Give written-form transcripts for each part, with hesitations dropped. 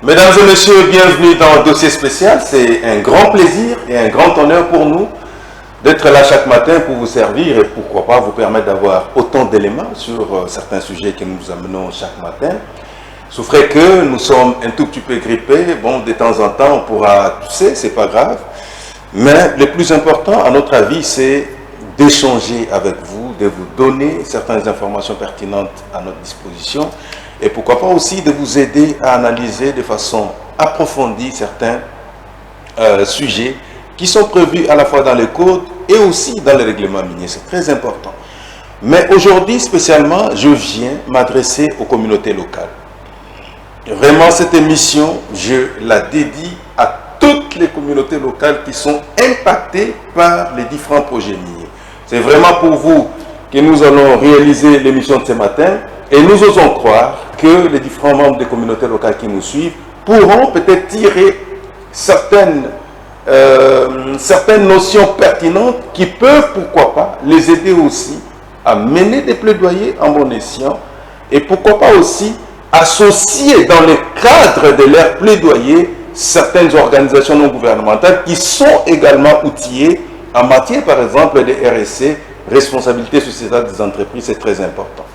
Mesdames et messieurs, bienvenue dans le dossier spécial. C'est un grand plaisir et un grand honneur pour nous d'être là chaque matin pour vous servir et pourquoi pas vous permettre d'avoir autant d'éléments sur certains sujets que nous amenons chaque matin. Souffrez que nous sommes un tout petit peu grippés. Bon, de temps en temps, on pourra tousser, c'est pas grave. Mais le plus important, à notre avis, c'est d'échanger avec vous, de vous donner certaines informations pertinentes à notre disposition et pourquoi pas aussi de vous aider à analyser de façon approfondie certains sujets qui sont prévus à la fois dans les codes et aussi dans les règlements miniers. C'est très important. Mais aujourd'hui, spécialement, je viens m'adresser aux communautés locales. Vraiment, cette émission, je la dédie à toutes les communautés locales qui sont impactées par les différents projets miniers. C'est vraiment pour vous que nous allons réaliser l'émission de ce matin et nous osons croire que les différents membres des communautés locales qui nous suivent pourront peut-être tirer certaines notions pertinentes qui peuvent, pourquoi pas, les aider aussi à mener des plaidoyers en bon escient et pourquoi pas aussi associer dans le cadre de leur plaidoyer certaines organisations non gouvernementales qui sont également outillées en matière, par exemple, de RSE, responsabilité sociétale des entreprises, c'est très important.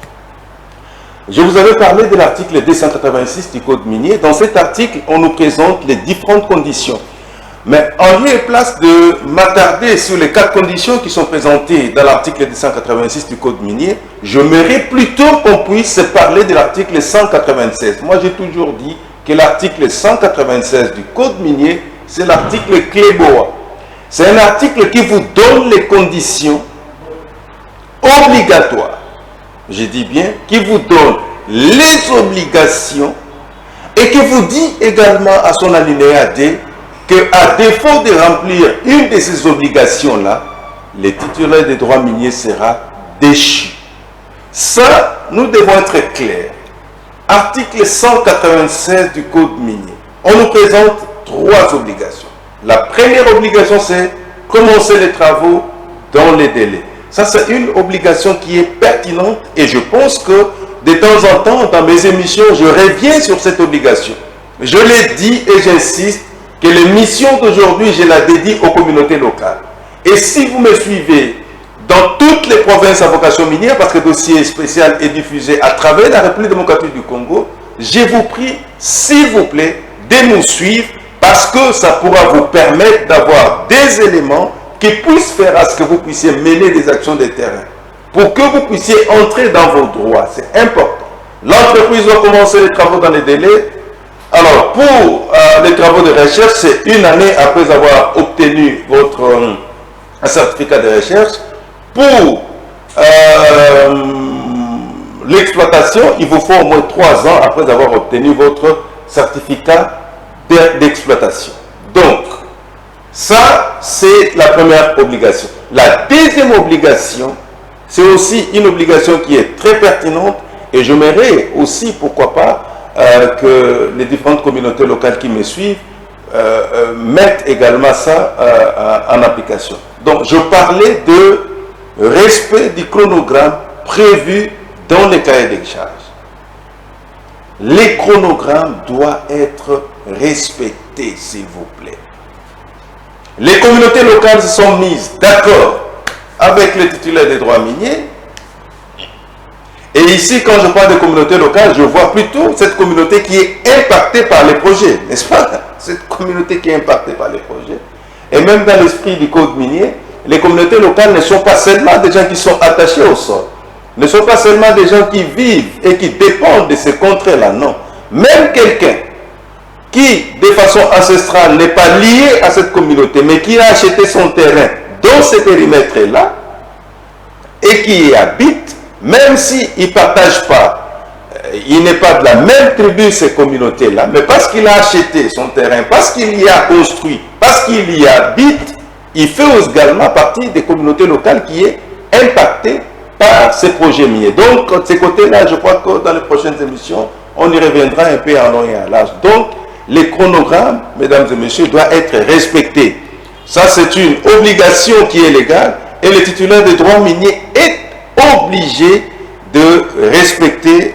Je vous avais parlé de l'article 286 du Code minier. Dans cet article, on nous présente les différentes conditions. Mais en lieu et place de m'attarder sur les 4 conditions qui sont présentées dans l'article 286 du Code minier, j'aimerais plutôt qu'on puisse parler de l'article 196. Moi, j'ai toujours dit que l'article 196 du Code minier, c'est l'article clé-boa. C'est un article qui vous donne les conditions obligatoires. Je dis bien, qui vous donne les obligations et qui vous dit également à son alinéa D qu'à défaut de remplir une de ces obligations-là, le titulaire des droits miniers sera déchu. Ça, nous devons être clairs. Article 196 du Code minier. On nous présente 3 obligations. La première obligation, c'est commencer les travaux dans les délais. Ça, c'est une obligation qui est pertinente et je pense que de temps en temps, dans mes émissions, je reviens sur cette obligation. Je l'ai dit et j'insiste que l'émission d'aujourd'hui, je la dédie aux communautés locales. Et si vous me suivez dans toutes les provinces à vocation minière, parce que le dossier spécial est diffusé à travers la République démocratique du Congo, je vous prie, s'il vous plaît, de nous suivre parce que ça pourra vous permettre d'avoir des éléments qui puissent faire à ce que vous puissiez mener des actions de terrain. Pour que vous puissiez entrer dans vos droits, c'est important. L'entreprise doit commencer les travaux dans les délais. Alors, pour les travaux de recherche, c'est une année après avoir obtenu votre certificat de recherche. Pour l'exploitation, il vous faut au moins 3 ans après avoir obtenu votre certificat d'exploitation. Donc, ça, c'est la première obligation. La deuxième obligation, c'est aussi une obligation qui est très pertinente et j'aimerais aussi, pourquoi pas, que les différentes communautés locales qui me suivent mettent également ça en application. Donc, je parlais de respect du chronogramme prévu dans les cahiers des charges. Les chronogrammes doivent être respectés, s'il vous plaît. Les communautés locales se sont mises d'accord avec les titulaires des droits miniers. Et ici, quand je parle de communauté locale, je vois plutôt cette communauté qui est impactée par les projets, n'est-ce pas? Cette communauté qui est impactée par les projets. Et même dans l'esprit du Code minier, les communautés locales ne sont pas seulement des gens qui sont attachés au sol, ne sont pas seulement des gens qui vivent et qui dépendent de ces contrées-là, non. Même quelqu'un qui, de façon ancestrale, n'est pas lié à cette communauté, mais qui a acheté son terrain dans ce périmètre-là et qui y habite, même s'il ne partage pas, il n'est pas de la même tribu, ces communautés-là, mais parce qu'il a acheté son terrain, parce qu'il y a construit, parce qu'il y habite, il fait également partie des communautés locales qui est impactée par ces projets miniers. Donc, de ces côtés-là, je crois que dans les prochaines émissions, on y reviendra un peu en long et en large. Donc, les chronogrammes, mesdames et messieurs, doivent être respectés. Ça, c'est une obligation qui est légale et le titulaire des droits miniers est obligé de respecter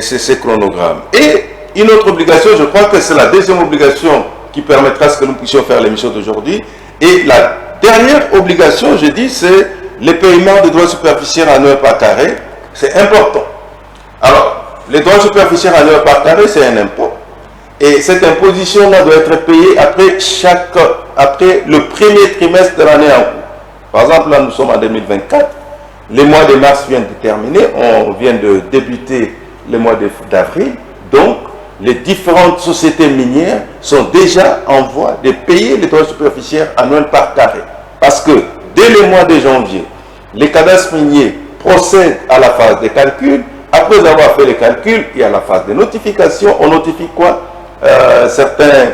ces chronogrammes. Et une autre obligation, je crois que c'est la deuxième obligation qui permettra ce que nous puissions faire l'émission d'aujourd'hui. Et la dernière obligation, je dis, c'est le paiement des droits superficiels annuels par carré. C'est important. Alors, les droits superficiels annuels par carré, c'est un impôt. Et cette imposition-là doit être payée après le premier trimestre de l'année en cours. Par exemple, là, nous sommes en 2024. Les mois de mars viennent de terminer. On vient de débuter le mois d'avril. Donc, les différentes sociétés minières sont déjà en voie de payer les droits superficiels annuels par carré. Parce que dès le mois de janvier, les cadastres miniers procèdent à la phase de calcul. Après avoir fait les calculs, il y a la phase de notification. On notifie quoi? Certains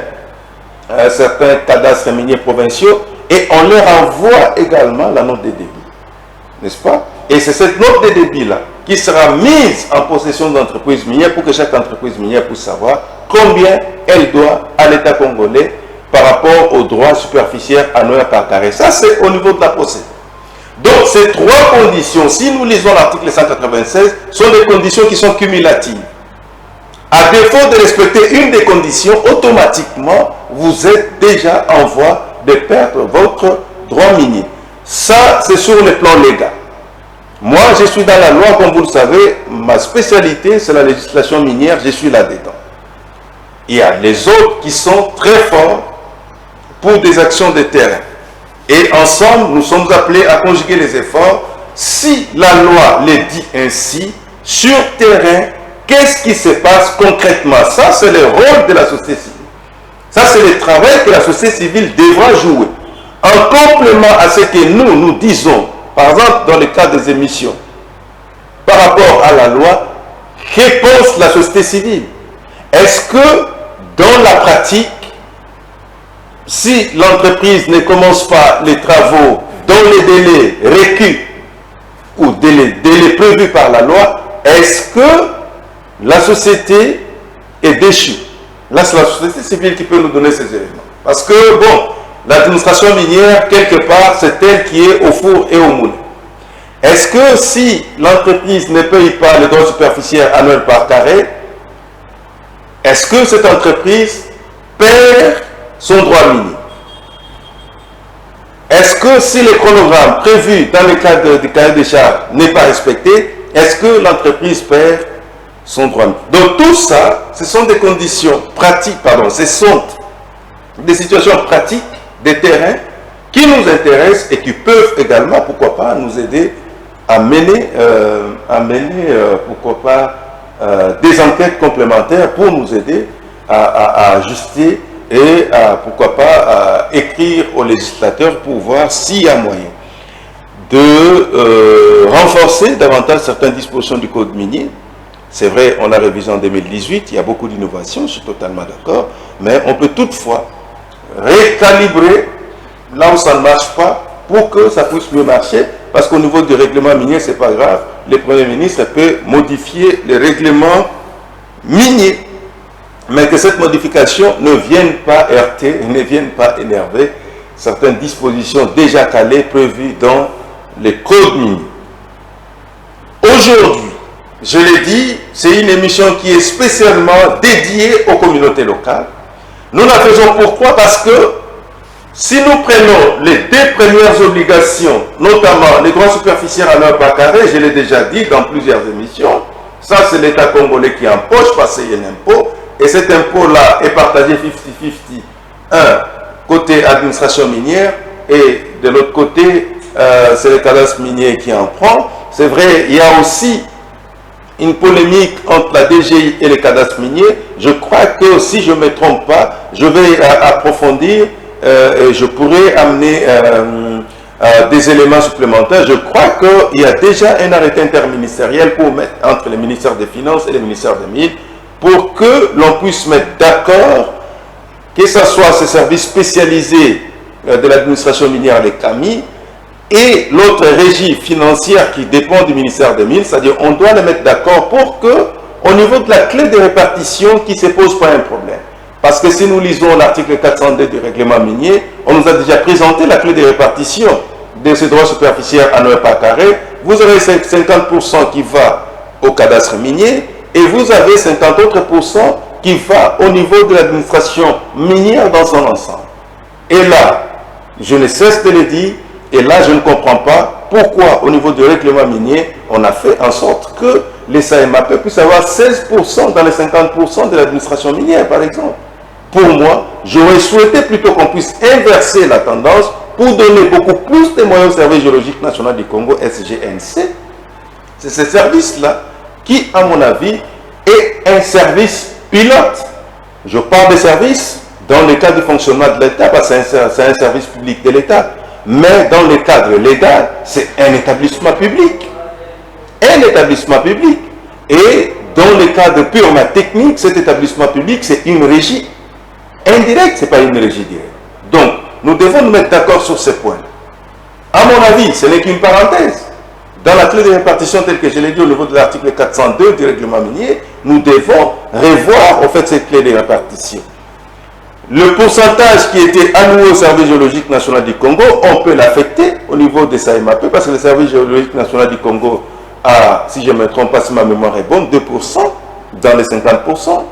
cadastres miniers provinciaux et on leur envoie également la note de débit. N'est-ce pas? Et c'est cette note de débit-là qui sera mise en possession d'entreprises minières pour que chaque entreprise minière puisse savoir combien elle doit à l'État congolais par rapport aux droits superficiels annuels par carré. Ça, c'est au niveau de la procédure. Donc, ces trois conditions, si nous lisons l'article 196, sont des conditions qui sont cumulatives. À défaut de respecter une des conditions, automatiquement, vous êtes déjà en voie de perdre votre droit minier. Ça, c'est sur le plan légal. Moi, je suis dans la loi, comme vous le savez, ma spécialité, c'est la législation minière, je suis là-dedans. Il y a les autres qui sont très forts pour des actions de terrain. Et ensemble, nous sommes appelés à conjuguer les efforts. Si la loi les dit ainsi, sur terrain, qu'est-ce qui se passe concrètement? Ça, c'est le rôle de la société civile. Ça, c'est le travail que la société civile devra jouer. En complément à ce que nous disons, par exemple, dans le cadre des émissions, par rapport à la loi, que pense la société civile? Est-ce que, dans la pratique, si l'entreprise ne commence pas les travaux dans les délais requis ou délais prévus par la loi, est-ce que la société est déchue? Là, c'est la société civile qui peut nous donner ces éléments. Parce que, bon, l'administration minière, quelque part, c'est elle qui est au four et au moulin. Est-ce que si l'entreprise ne paye pas les droits superficiels annuels par carré, est-ce que cette entreprise perd son droit minier? Est-ce que si le chronogramme prévu dans le cadre du cahier des charges n'est pas respecté, est-ce que l'entreprise perd son droit minier? Donc tout ça, ce sont des conditions pratiques, ce sont des situations pratiques, des terrains qui nous intéressent et qui peuvent également, pourquoi pas, nous aider à mener, pourquoi pas, des enquêtes complémentaires pour nous aider à ajuster et pourquoi pas, à écrire aux législateurs pour voir s'il y a moyen de renforcer davantage certaines dispositions du Code minier. C'est vrai, on l'a révisé en 2018, il y a beaucoup d'innovations, je suis totalement d'accord, mais on peut toutefois récalibrer là où ça ne marche pas pour que ça puisse mieux marcher, parce qu'au niveau du règlement minier, c'est pas grave, le Premier ministre peut modifier les règlements miniers, mais que cette modification ne vienne pas heurter, ne vienne pas énerver certaines dispositions déjà calées, prévues dans les codes miniers. Aujourd'hui, je l'ai dit, c'est une émission qui est spécialement dédiée aux communautés locales. Nous la faisons pourquoi? Parce que si nous prenons les deux premières obligations, notamment les droits superficiels annuels par carré, je l'ai déjà dit dans plusieurs émissions, ça c'est l'État congolais qui empoche parce qu'il y a un impôt, et cet impôt-là est partagé 50-50, un côté administration minière, et de l'autre côté, c'est le cadastre minier qui en prend. C'est vrai, il y a aussi une polémique entre la DGI et les cadastres miniers. Je crois que si je ne me trompe pas, je vais approfondir et je pourrais amener des éléments supplémentaires. Je crois qu'il y a déjà un arrêté interministériel pour mettre entre le ministère des Finances et le ministère des Mines pour que l'on puisse mettre d'accord, que ce soit ces services spécialisés de l'administration minière, les CAMI, et l'autre régie financière qui dépend du ministère des Mines, c'est-à-dire on doit les mettre d'accord pour que, au niveau de la clé de répartition, qui ne se pose pas un problème. Parce que si nous lisons l'article 402 du règlement minier, on nous a déjà présenté la clé de répartition de ces droits superficiels annuels par carré. Vous aurez 50% qui va au cadastre minier et vous avez 50 autres % qui va au niveau de l'administration minière dans son ensemble. Et là, je ne cesse de le dire, et là je ne comprends pas pourquoi au niveau du règlement minier, on a fait en sorte que les SAEMAP puissent avoir 16% dans les 50% de l'administration minière, par exemple. Pour moi, j'aurais souhaité plutôt qu'on puisse inverser la tendance pour donner beaucoup plus de moyens au Service géologique national du Congo, SGNC. C'est ce service-là qui, à mon avis, est un service pilote. Je parle de service dans le cadre du fonctionnement de l'État, parce que c'est un service public de l'État. Mais dans le cadre légal, c'est un établissement public. Un établissement public. Et dans le cadre purement technique, cet établissement public, c'est une régie indirecte, ce n'est pas une régie directe. Donc, nous devons nous mettre d'accord sur ce point. À mon avis, ce n'est qu'une parenthèse. Dans la clé de répartition telle que je l'ai dit au niveau de l'article 402 du règlement minier, nous devons revoir au fait cette clé de répartition. Le pourcentage qui était alloué au Service géologique national du Congo, on peut l'affecter au niveau des SAEMAP parce que le Service géologique national du Congo a, si je ne me trompe pas, si ma mémoire est bonne, 2% dans les 50%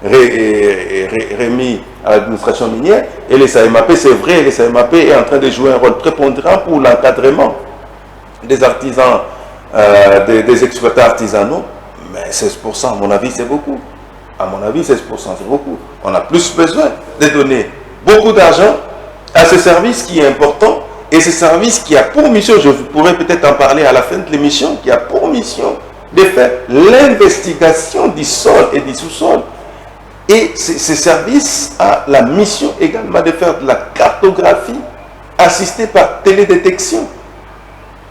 remis à l'administration minière. Et les SAEMAP, c'est vrai, les SAEMAP est en train de jouer un rôle prépondérant pour l'encadrement des artisans, des exploitants artisanaux. Mais 16%, à mon avis, c'est beaucoup. À mon avis, 16%, c'est beaucoup. On a plus besoin de donner beaucoup d'argent à ce service qui est important et ce service qui a pour mission, je pourrais peut-être en parler à la fin de l'émission, qui a pour mission de faire l'investigation du sol et du sous-sol. Et ce service a la mission également de faire de la cartographie assistée par télédétection.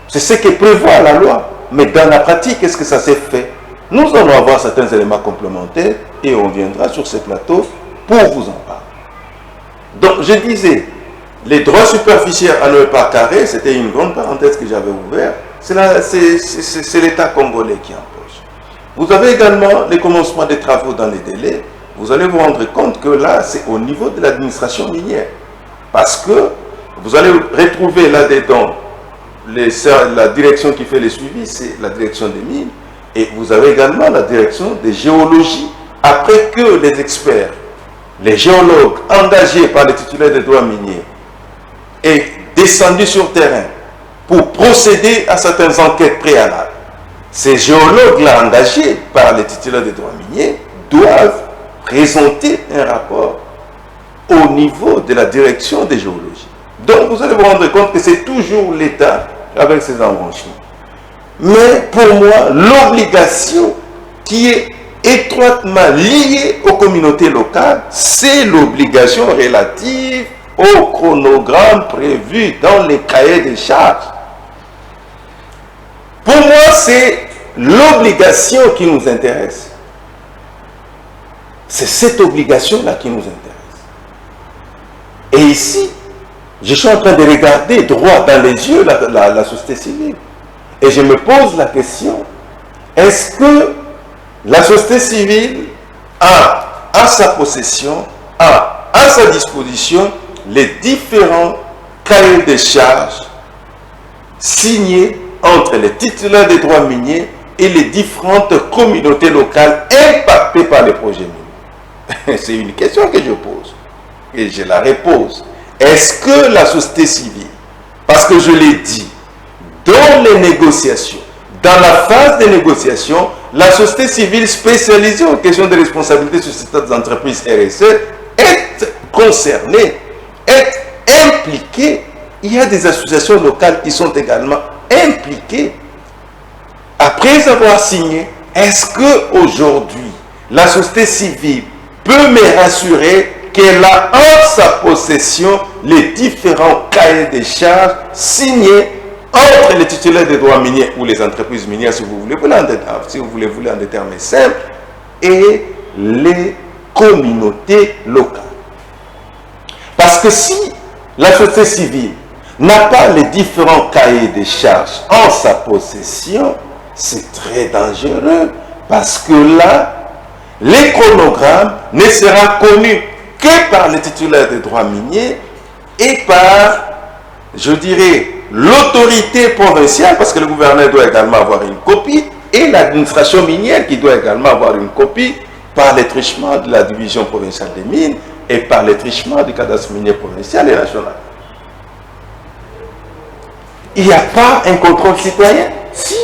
C'est ce que prévoit la loi. Mais dans la pratique, est-ce que ça s'est fait? Nous allons avoir certains éléments complémentaires et on viendra sur ce plateau pour vous en parler. Donc, je disais, les droits superficiels à 9 par carré, c'était une grande parenthèse que j'avais ouverte, c'est l'État congolais qui empoche. Vous avez également les commencements des travaux dans les délais. Vous allez vous rendre compte que là, c'est au niveau de l'administration minière. Parce que vous allez retrouver là-dedans la direction qui fait les suivis, c'est la direction des mines. Et vous avez également la direction des géologies. Après que les experts, les géologues engagés par les titulaires des droits miniers aient descendu sur terrain pour procéder à certaines enquêtes préalables, ces géologues-là engagés par les titulaires des droits miniers doivent présenter un rapport au niveau de la direction des géologies. Donc vous allez vous rendre compte que c'est toujours l'État avec ses embranchements. Mais pour moi, l'obligation qui est étroitement liée aux communautés locales, c'est l'obligation relative au chronogramme prévu dans les cahiers des charges. Pour moi, c'est l'obligation qui nous intéresse. C'est cette obligation-là qui nous intéresse. Et ici, je suis en train de regarder droit dans les yeux la société civile. Et je me pose la question, est-ce que la société civile a à sa possession, a à sa disposition les différents cahiers de charges signés entre les titulaires des droits miniers et les différentes communautés locales impactées par les projets miniers? C'est une question que je pose et je la repose. Est-ce que la société civile, parce que je l'ai dit, dans les négociations, dans la phase des négociations, la société civile spécialisée en questions de responsabilité sociétale des entreprises RSE est concernée, est impliquée. Il y a des associations locales qui sont également impliquées. Après avoir signé, est-ce qu'aujourd'hui, la société civile peut me rassurer qu'elle a en sa possession les différents cahiers de charges signés entre les titulaires des droits miniers ou les entreprises minières, si vous voulez en des termes simples, et les communautés locales? Parce que si la société civile n'a pas les différents cahiers de charges en sa possession, c'est très dangereux, parce que là, les chronogrammes ne seront connus que par les titulaires des droits miniers et par, je dirais, l'autorité provinciale, parce que le gouverneur doit également avoir une copie, et l'administration minière qui doit également avoir une copie par les trichements de la division provinciale des mines et par les trichements du cadastre minier provincial et national. Il n'y a pas un contrôle citoyen? Si.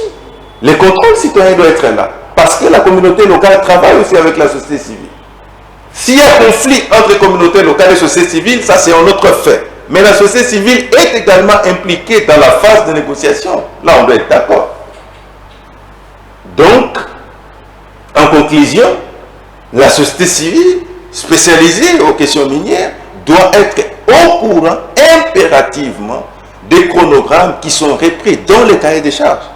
Le contrôle citoyen doit être là. Parce que la communauté locale travaille aussi avec la société civile. S'il y a conflit entre communauté locale et société civile, ça c'est un autre fait. Mais la société civile est également impliquée dans la phase de négociation. Là, on doit être d'accord. Donc, en conclusion, la société civile spécialisée aux questions minières doit être au courant impérativement des chronogrammes qui sont repris dans les cahiers des charges.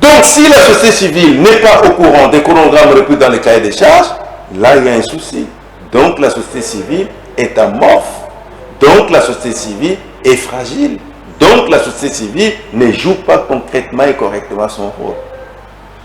Donc, si la société civile n'est pas au courant des chronogrammes repris dans les cahiers des charges, là, il y a un souci. Donc, la société civile est amorphe. Donc, la société civile est fragile. Donc, la société civile ne joue pas concrètement et correctement son rôle.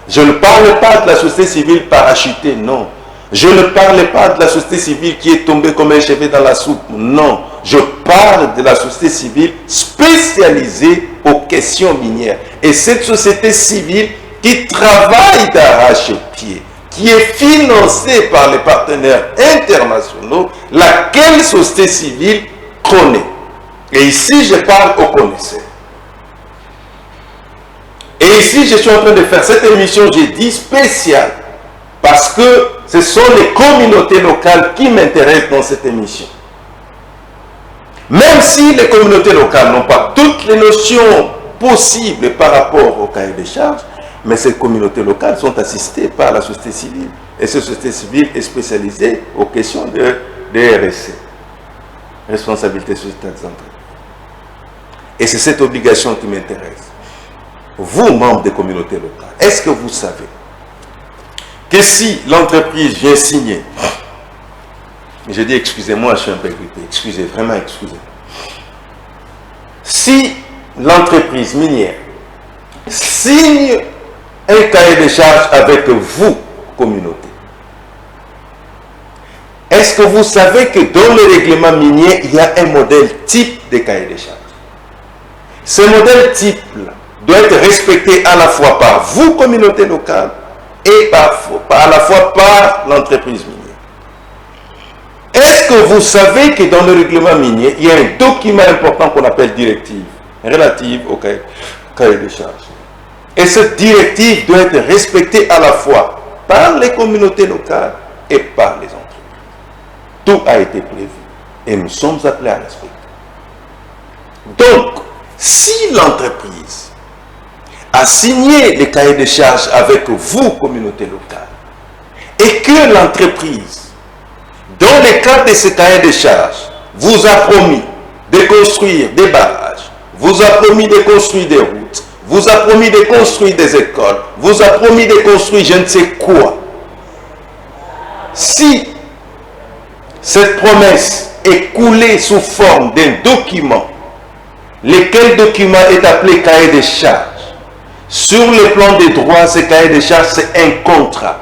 Je ne parle pas de la société civile parachutée, non. Je ne parle pas de la société civile qui est tombée comme un cheveu dans la soupe, non. Je parle de la société civile spécialisée aux questions minières. Et cette société civile qui travaille d'arrache-pied, qui est financée par les partenaires internationaux, laquelle société civile connaît. Et ici, je parle aux connaisseurs. Et ici, je suis en train de faire cette émission, j'ai dit spéciale, parce que ce sont les communautés locales qui m'intéressent dans cette émission. Même si les communautés locales n'ont pas toutes les notions possibles par rapport au cahier des charges, mais ces communautés locales sont assistées par la société civile. Et cette société civile est spécialisée aux questions de RSE, responsabilité sociétale des entreprises. Et c'est cette obligation qui m'intéresse. Vous, membres des communautés locales, est-ce que vous savez que si l'entreprise vient signer, je dis excusez-moi, je suis un peu grippé, excusez, vraiment excusez. Si l'entreprise minière signe un cahier de charges avec vous, communauté, est-ce que vous savez que dans le règlement minier, il y a un modèle type de cahier de charges? Ce modèle type doit être respecté à la fois par vous, communauté locale, et à la fois par l'entreprise minière. Est-ce que vous savez que dans le règlement minier, il y a un document important qu'on appelle directive, relative au cahier de charges. Et cette directive doit être respectée à la fois par les communautés locales et par les entreprises. Tout a été prévu et nous sommes appelés à respecter. Donc, si l'entreprise a signé les cahiers de charges avec vous, communauté locale, et que l'entreprise, dans le cadre de ces cahiers de charges, vous a promis de construire des barrages, vous a promis de construire des routes, vous a promis de construire des écoles, vous a promis de construire je ne sais quoi. Si cette promesse est coulée sous forme d'un document, lequel document est appelé cahier de charges, sur le plan des droits, ce cahier de charges, c'est un contrat.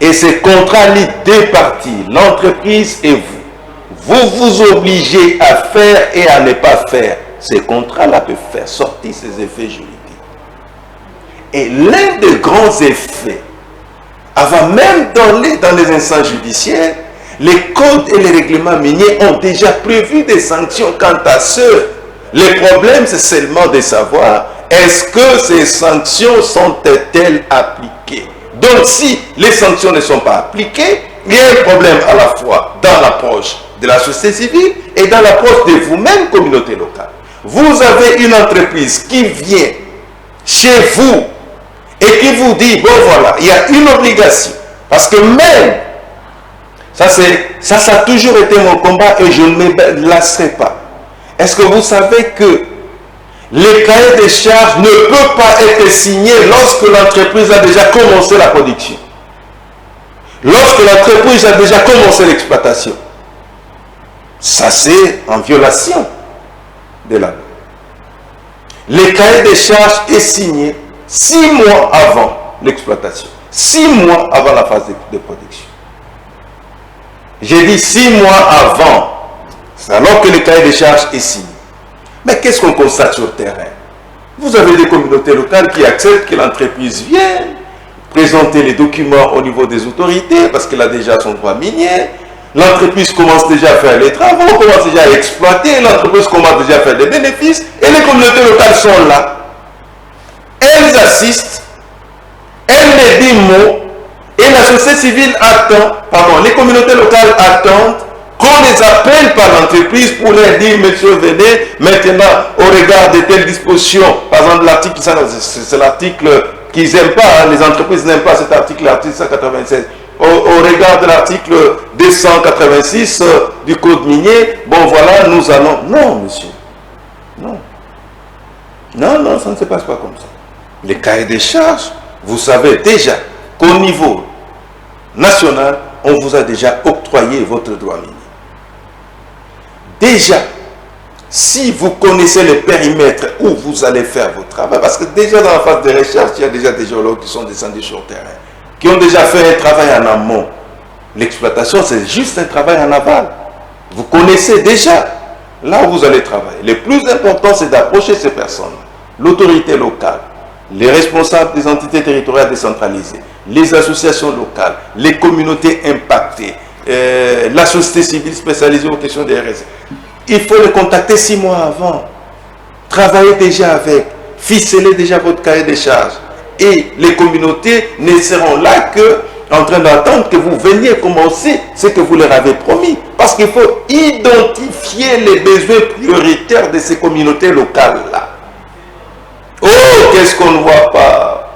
Et ce contrat lie deux parties, l'entreprise et vous. Vous vous obligez à faire et à ne pas faire. Ce contrat-là peut faire sortir ses effets juridiques. Et l'un des grands effets, avant même dans les instances judiciaires, les codes et les règlements miniers ont déjà prévu des sanctions quant à ceux. Le problème, c'est seulement de savoir est-ce que ces sanctions sont-elles appliquées. Donc, si les sanctions ne sont pas appliquées, il y a un problème à la fois dans l'approche de la société civile et dans l'approche de vous-même, communauté locale. Vous avez une entreprise qui vient chez vous et qui vous dit, bon voilà, il y a une obligation. Parce que même, ça a toujours été mon combat et je ne me lasserai pas. Est-ce que vous savez que le cahier des charges ne peut pas être signé lorsque l'entreprise a déjà commencé la production? Lorsque l'entreprise a déjà commencé l'exploitation. Ça, c'est en violation de la loi. Le cahier des charges est signé 6 mois avant l'exploitation. 6 mois avant la phase de production. J'ai dit 6 mois avant. C'est alors que le cahier des charges est signé. Mais qu'est-ce qu'on constate sur le terrain? Vous avez des communautés locales qui acceptent que l'entreprise vienne présenter les documents au niveau des autorités, parce qu'elle a déjà son droit minier. L'entreprise commence déjà à faire les travaux, commence déjà à exploiter, l'entreprise commence déjà à faire des bénéfices, et les communautés locales sont là. Elles assistent, elles les disent mots, et la société civile attend, les communautés locales attendent qu'on les appelle par l'entreprise pour leur dire, monsieur, venez, maintenant, au regard de telles dispositions, par exemple, l'article, c'est l'article qu'ils n'aiment pas, les entreprises n'aiment pas cet article, l'article 196. Au regard de l'article 286 du Code minier, bon voilà, nous allons... Non, monsieur. Non. Non, ça ne se passe pas comme ça. Les cahiers des charges, vous savez déjà qu'au niveau national, on vous a déjà octroyé votre droit minier. Déjà, si vous connaissez le périmètre où vous allez faire votre travail, parce que déjà dans la phase de recherche, il y a déjà des géologues qui sont descendus sur le terrain, qui ont déjà fait un travail en amont. L'exploitation, c'est juste un travail en aval. Vous connaissez déjà là où vous allez travailler. Le plus important, c'est d'approcher ces personnes, l'autorité locale, les responsables des entités territoriales décentralisées, les associations locales, les communautés impactées, la société civile spécialisée aux questions des RSE. Il faut les contacter 6 mois avant. Travaillez déjà avec, ficelez déjà votre cahier des charges. Et les communautés ne seront là que en train d'attendre que vous veniez commencer ce que vous leur avez promis. Parce qu'il faut identifier les besoins prioritaires de ces communautés locales-là. Oh, qu'est-ce qu'on ne voit pas?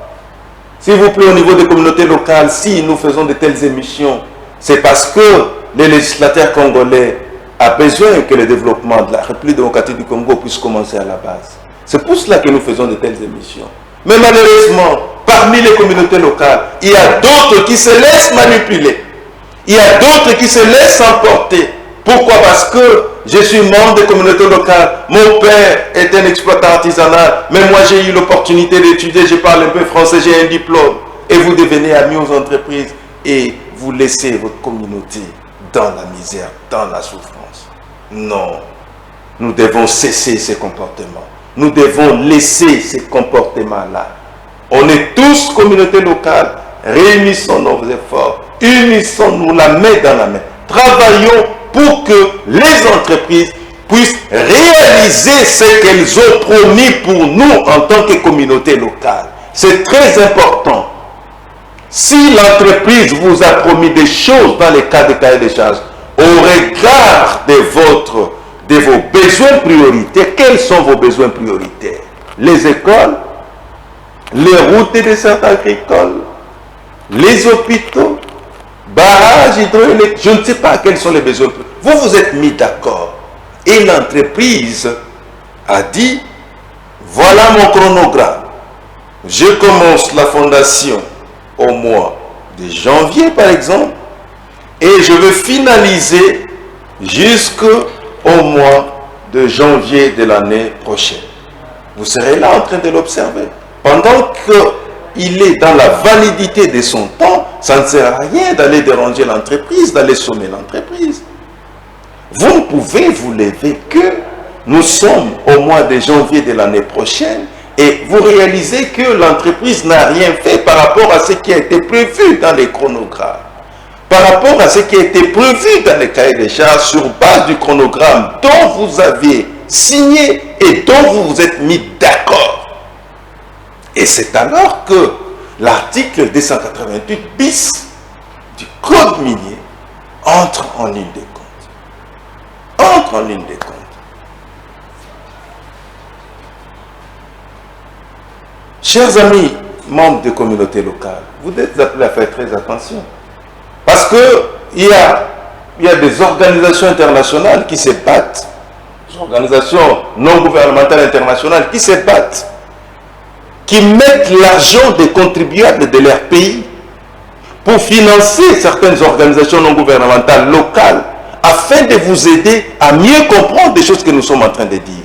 S'il vous plaît, au niveau des communautés locales, si nous faisons de telles émissions, c'est parce que les législateurs congolais ont besoin que le développement de la République démocratique du Congo puisse commencer à la base. C'est pour cela que nous faisons de telles émissions. Mais malheureusement, parmi les communautés locales, il y a d'autres qui se laissent manipuler. Il y a d'autres qui se laissent emporter. Pourquoi? Parce que je suis membre des communautés locales. Mon père est un exploitant artisanal. Mais moi, j'ai eu l'opportunité d'étudier. Je parle un peu français, j'ai un diplôme. Et vous devenez amis aux entreprises. Et vous laissez votre communauté dans la misère, dans la souffrance. Non. Nous devons cesser ces comportements. Nous devons laisser ces comportements-là. On est tous communautés locales. Réunissons nos efforts. Unissons-nous la main dans la main. Travaillons pour que les entreprises puissent réaliser ce qu'elles ont promis pour nous en tant que communauté locale. C'est très important. Si l'entreprise vous a promis des choses dans les cas de cahier des charges, au regard de vos besoins prioritaires, quels sont vos besoins prioritaires? Les écoles, les routes et dessertes agricoles, les hôpitaux, barrages hydroélectriques, je ne sais pas quels sont les besoins. Vous vous êtes mis d'accord. Et l'entreprise a dit, voilà mon chronogramme. Je commence la fondation au mois de janvier, par exemple, et je veux finaliser jusqu'au mois de janvier de l'année prochaine. Vous serez là en train de l'observer. Pendant qu'il est dans la validité de son temps, ça ne sert à rien d'aller déranger l'entreprise, d'aller sommer l'entreprise. Vous ne pouvez vous lever que nous sommes au mois de janvier de l'année prochaine et vous réalisez que l'entreprise n'a rien fait par rapport à ce qui a été prévu dans les chronogrammes. Par rapport à ce qui a été prévu dans les cahiers des charges sur base du chronogramme dont vous avez signé et dont vous vous êtes mis d'accord. Et c'est alors que l'article 288 bis du Code minier entre en ligne de compte. Entre en ligne de compte. Chers amis, membres des communautés locales, vous êtes appelés à faire très attention. Parce qu'il y a des organisations internationales qui se battent, des organisations non gouvernementales internationales qui se battent, qui mettent l'argent des contribuables de leur pays pour financer certaines organisations non gouvernementales locales afin de vous aider à mieux comprendre des choses que nous sommes en train de dire.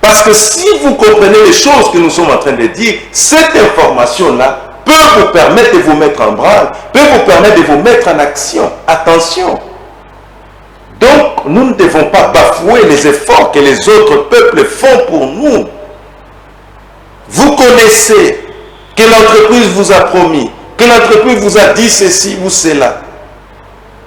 Parce que si vous comprenez les choses que nous sommes en train de dire, cette information-là peut vous permettre de vous mettre en branle, peut vous permettre de vous mettre en action. Attention. Donc, nous ne devons pas bafouer les efforts que les autres peuples font pour nous. Vous connaissez que l'entreprise vous a promis que l'entreprise vous a dit ceci ou cela.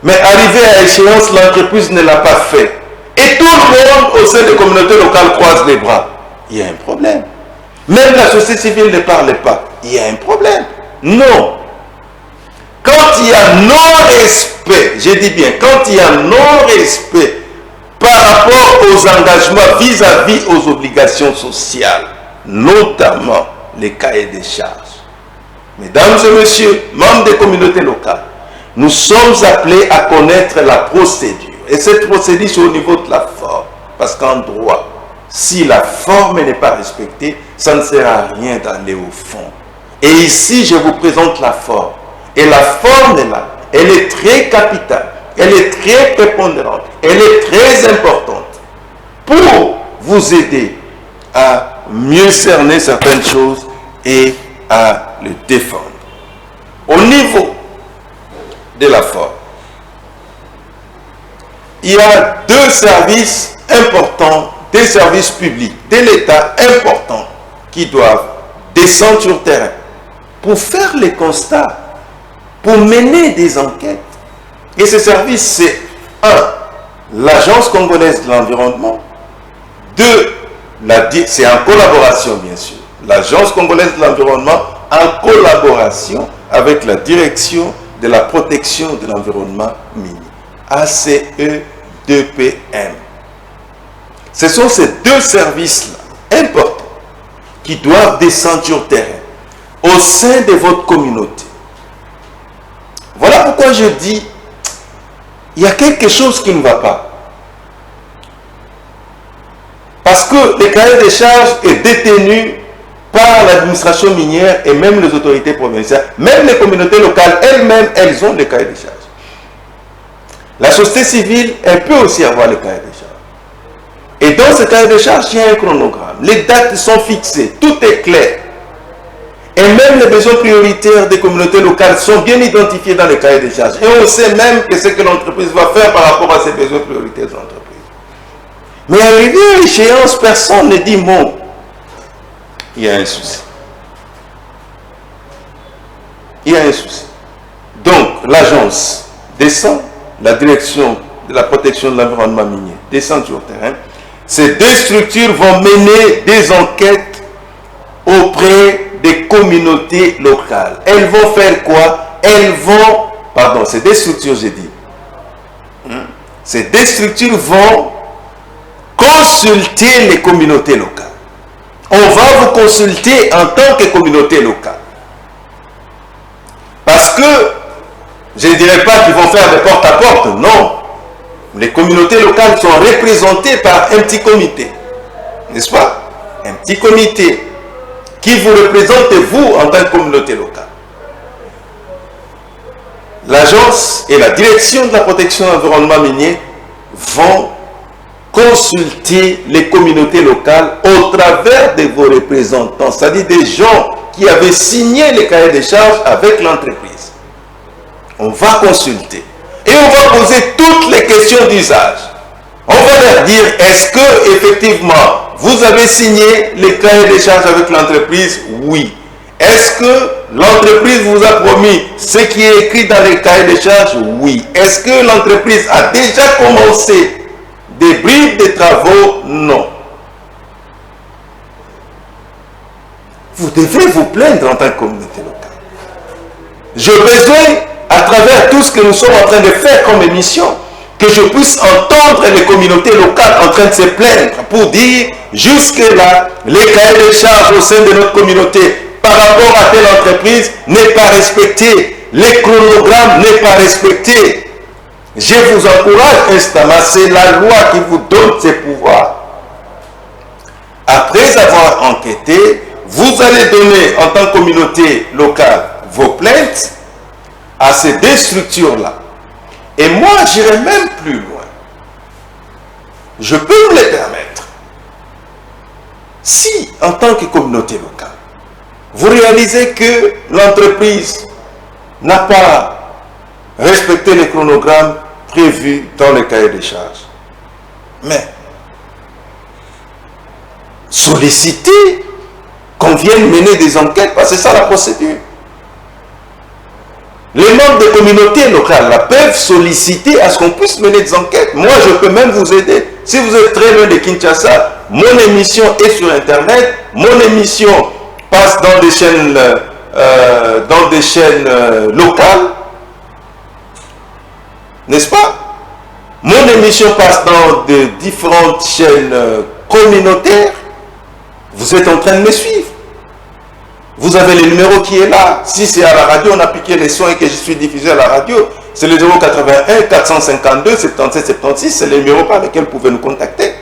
Mais arrivé à échéance, l'entreprise ne l'a pas fait. Et tout le monde au sein des communautés locales croise les bras. Il y a un problème. Même la société civile ne parle pas. Il y a un problème. Non. Quand il y a non-respect, je dis bien, quand il y a non-respect par rapport aux engagements vis-à-vis aux obligations sociales, notamment les cahiers des charges. Mesdames et messieurs, membres des communautés locales, nous sommes appelés à connaître la procédure. Et cette procédure, c'est au niveau de la forme. Parce qu'en droit, si la forme n'est pas respectée, ça ne sert à rien d'aller au fond. Et ici, je vous présente la forme. Et la forme est là. Elle est très capitale. Elle est très prépondérante. Elle est très importante pour vous aider à mieux cerner certaines choses et à le défendre. Au niveau de la forme, il y a deux services importants, des services publics de l'État importants qui doivent descendre sur le terrain pour faire les constats, pour mener des enquêtes. Et ce service, c'est 1. L'Agence congolaise de l'environnement. 2. C'est en collaboration, bien sûr. L'Agence congolaise de l'environnement en collaboration avec la Direction de la protection de l'environnement minier. ACE-2PM. Ce sont ces deux services-là importants qui doivent descendre sur le terrain au sein de votre communauté. Voilà pourquoi je dis il y a quelque chose qui ne va pas. Parce que le cahier des charges est détenu par l'administration minière et même les autorités provinciales, même les communautés locales elles-mêmes, elles ont le cahier des charges. La société civile, elle peut aussi avoir le cahier des charges. Et dans ce cahier des charges, il y a un chronogramme. Les dates sont fixées, tout est clair. Et même les besoins prioritaires des communautés locales sont bien identifiés dans le cahier des charges. Et on sait même que ce que l'entreprise va faire par rapport à ses besoins prioritaires de l'entreprise. Mais arrivé à l'échéance, personne ne dit bon. Il y a un souci. Il y a un souci. Donc, l'agence descend, la direction de la protection de l'environnement minier descend sur le terrain. Ces deux structures vont mener des enquêtes auprès des communautés locales. Elles vont faire quoi? Elles vont, pardon, ces deux structures, j'ai dit. Ces deux structures vont consulter les communautés locales. On va vous consulter en tant que communauté locale. Parce que, je ne dirais pas qu'ils vont faire de porte à porte, non. Les communautés locales sont représentées par un petit comité. N'est-ce pas? Un petit comité qui vous représente, vous, en tant que communauté locale. L'agence et la direction de la protection de l'environnement minier vont consulter les communautés locales au travers de vos représentants, c'est-à-dire des gens qui avaient signé les cahiers des charges avec l'entreprise. On va consulter et on va poser toutes les questions d'usage. On va leur dire, est-ce que effectivement vous avez signé les cahiers des charges avec l'entreprise? Oui. Est-ce que l'entreprise vous a promis ce qui est écrit dans les cahiers des charges? Oui. Est-ce que l'entreprise a déjà commencé des bribes de travaux? Non. Vous devez vous plaindre en tant que communauté locale. J'ai besoin, à travers tout ce que nous sommes en train de faire comme émission, que je puisse entendre les communautés locales en train de se plaindre pour dire jusque-là, les cahiers de charges au sein de notre communauté par rapport à telle entreprise n'est pas respecté, les chronogrammes n'est pas respecté. Je vous encourage instamment, c'est la loi qui vous donne ces pouvoirs. Après avoir enquêté, vous allez donner en tant que communauté locale vos plaintes à ces deux structures-là. Et moi, j'irai même plus loin. Je peux me les permettre. Si, en tant que communauté locale, vous réalisez que l'entreprise n'a pas respecté les chronogrammes prévus dans le cahier des charges, mais sollicitez qu'on vienne mener des enquêtes, parce que c'est ça la procédure. Les membres des communautés locales là, peuvent solliciter à ce qu'on puisse mener des enquêtes. Moi, je peux même vous aider. Si vous êtes très loin de Kinshasa, mon émission est sur Internet. Mon émission passe dans des chaînes locales. N'est-ce pas? Mon émission passe dans de différentes chaînes communautaires. Vous êtes en train de me suivre. Vous avez le numéro qui est là. Si c'est à la radio, on a piqué les sons et que je suis diffusé à la radio, c'est le 081 452 77 76. C'est le numéro par lequel vous pouvez nous contacter.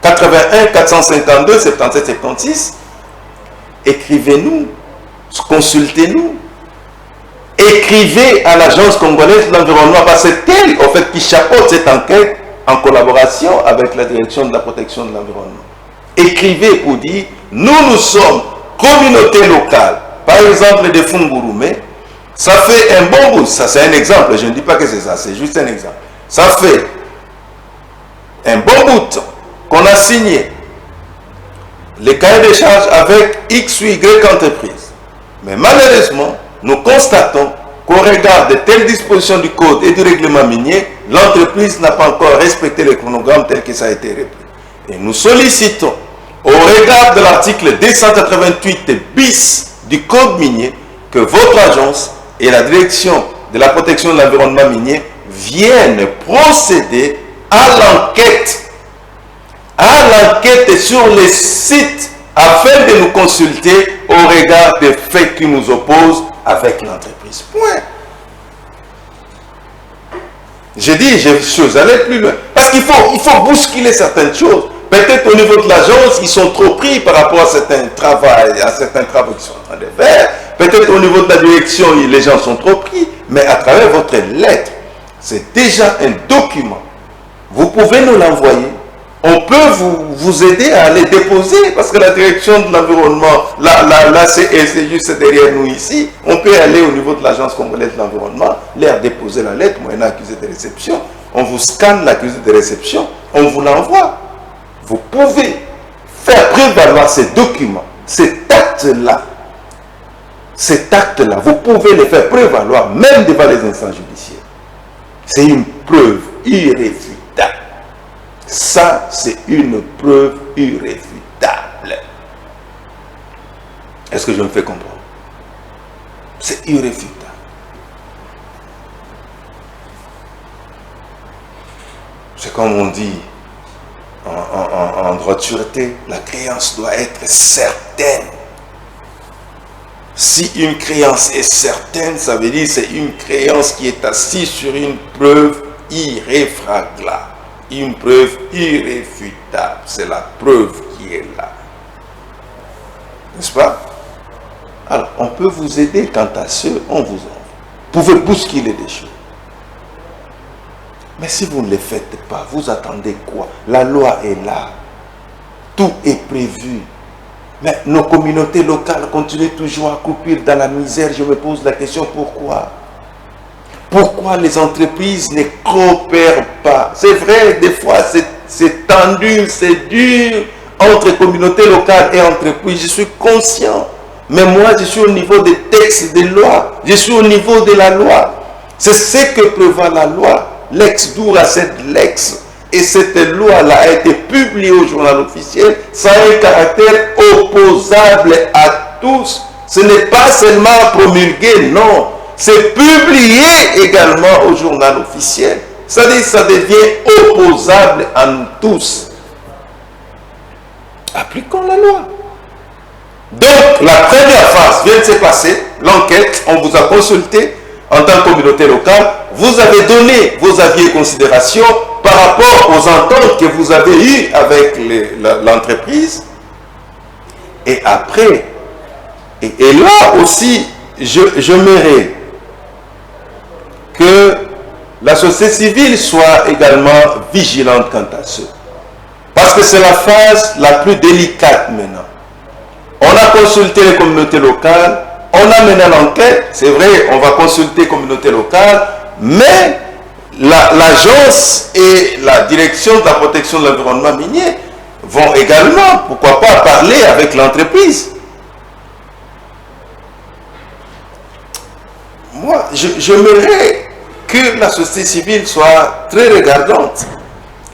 81 452 77 76. Écrivez-nous, consultez-nous. Écrivez à l'Agence congolaise de l'environnement, parce que c'est elle, en fait, qui chapeaute cette enquête en collaboration avec la direction de la protection de l'environnement. Écrivez pour dire, nous sommes communauté locale, par exemple de Fungurume, ça fait un bon bout, ça c'est un exemple, je ne dis pas que c'est ça, c'est juste un exemple. Ça fait un bon bout qu'on a signé les cahiers de charges avec X ou Y entreprises. Mais malheureusement, nous constatons qu'au regard de telles dispositions du code et du règlement minier, l'entreprise n'a pas encore respecté le chronogramme tel que ça a été repris. Et nous sollicitons, au regard de l'article 288 bis du code minier, que votre agence et la direction de la protection de l'environnement minier viennent procéder à l'enquête sur les sites afin de nous consulter au regard des faits qui nous opposent avec l'entreprise. Point. J'ai dit, je suis allé plus loin. Parce qu'il faut bousculer certaines choses. Peut-être au niveau de l'agence, ils sont trop pris par rapport à certains travaux qu'ils sont en train de faire. Peut-être au niveau de la direction, les gens sont trop pris. Mais à travers votre lettre, c'est déjà un document. Vous pouvez nous l'envoyer. On peut vous aider à les déposer, parce que la direction de l'environnement, là c'est juste derrière nous ici. On peut aller au niveau de l'agence congolaise de l'environnement, leur déposer la lettre, moyennant accusé de réception. On vous scanne l'accusé de réception, on vous l'envoie. Vous pouvez faire prévaloir ces documents, cet acte-là, vous pouvez le faire prévaloir même devant les instances judiciaires. C'est une preuve irréfutable. Ça, c'est une preuve irréfutable. Est-ce que je me fais comprendre? C'est irréfutable. C'est comme on dit en droit de sûreté, la créance doit être certaine. Si une créance est certaine, ça veut dire que c'est une créance qui est assise sur une preuve irréfragable. Une preuve irréfutable. C'est la preuve qui est là. N'est-ce pas? Alors, on peut vous aider quant à ce, on vous envoie. Vous pouvez bousculer des choses. Mais si vous ne le faites pas, vous attendez quoi? La loi est là. Tout est prévu. Mais nos communautés locales continuent toujours à croupir dans la misère. Je me pose la question, pourquoi? Pourquoi les entreprises ne coopèrent pas? C'est vrai, des fois c'est tendu, c'est dur entre communautés locales et entreprises. Je suis conscient. Mais moi, je suis au niveau des textes des lois. Je suis au niveau de la loi. C'est ce que prévoit la loi. Lex dura cette lex. Et cette loi-là a été publiée au journal officiel. Ça a un caractère opposable à tous. Ce n'est pas seulement promulgué, non. C'est publié également au journal officiel. C'est-à-dire que ça devient opposable à nous tous. Appliquons la loi. Donc, la première phase vient de se passer. L'enquête, on vous a consulté en tant que communauté locale. Vous avez donné vos avis et considérations par rapport aux ententes que vous avez eues avec l'entreprise. Et après, et là aussi, j'aimerais que la société civile soit également vigilante quant à ce. Parce que c'est la phase la plus délicate maintenant. On a consulté les communautés locales, on a mené l'enquête, c'est vrai, on va consulter les communautés locales, mais l'agence et la direction de la protection de l'environnement minier vont également, pourquoi pas, parler avec l'entreprise. moi, j'aimerais que la société civile soit très regardante